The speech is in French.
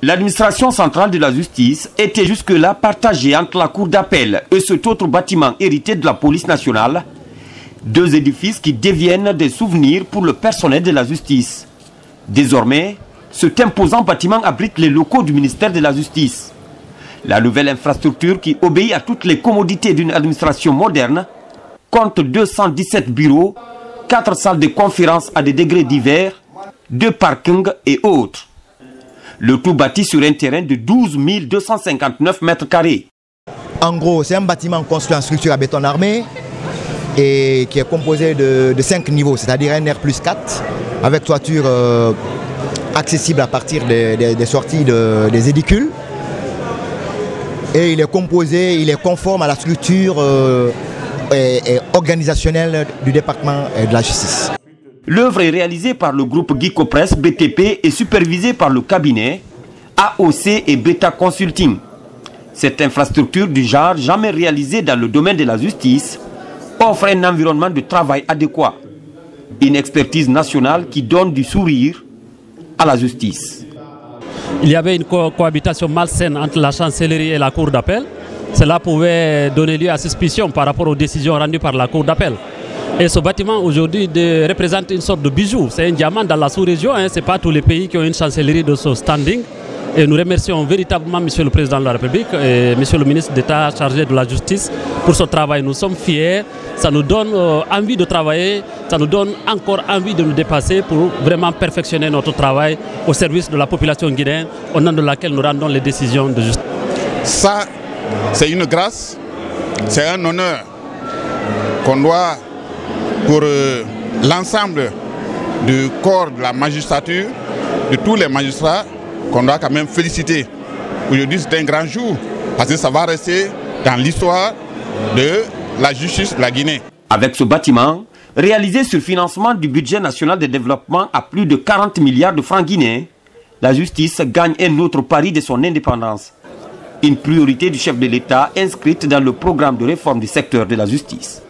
L'administration centrale de la justice était jusque-là partagée entre la cour d'appel et cet autre bâtiment hérité de la police nationale, deux édifices qui deviennent des souvenirs pour le personnel de la justice. Désormais, cet imposant bâtiment abrite les locaux du ministère de la Justice. La nouvelle infrastructure, qui obéit à toutes les commodités d'une administration moderne, compte 217 bureaux, 4 salles de conférence à des degrés divers, 2 parkings et autres. Le tout bâti sur un terrain de 12 259 mètres carrés. En gros, c'est un bâtiment construit en structure à béton armé et qui est composé de 5 niveaux, c'est-à-dire un R+4 avec toiture accessible à partir des sorties des édicules. Et il est composé, il est conforme à la structure et organisationnelle du département de la justice. L'œuvre est réalisée par le groupe Gicopress BTP et supervisée par le cabinet AOC et Beta Consulting. Cette infrastructure du genre jamais réalisée dans le domaine de la justice offre un environnement de travail adéquat. Une expertise nationale qui donne du sourire à la justice. Il y avait une cohabitation malsaine entre la chancellerie et la cour d'appel. Cela pouvait donner lieu à suspicion par rapport aux décisions rendues par la cour d'appel. Et ce bâtiment aujourd'hui représente une sorte de bijou. C'est un diamant dans la sous-région. Ce n'est pas tous les pays qui ont une chancellerie de ce standing. Et nous remercions véritablement M. le Président de la République et M. le ministre d'État chargé de la Justice pour ce travail. Nous sommes fiers. Ça nous donne envie de travailler. Ça nous donne encore envie de nous dépasser pour vraiment perfectionner notre travail au service de la population guinéenne, au nom de laquelle nous rendons les décisions de justice. Ça, c'est une grâce, c'est un honneur qu'on doit pour l'ensemble du corps de la magistrature, de tous les magistrats, qu'on doit quand même féliciter. Aujourd'hui, c'est un grand jour, parce que ça va rester dans l'histoire de la justice de la Guinée. Avec ce bâtiment, réalisé sur financement du budget national de développement à plus de 40 milliards de francs guinéens, la justice gagne un autre pari de son indépendance. Une priorité du chef de l'État inscrite dans le programme de réforme du secteur de la justice.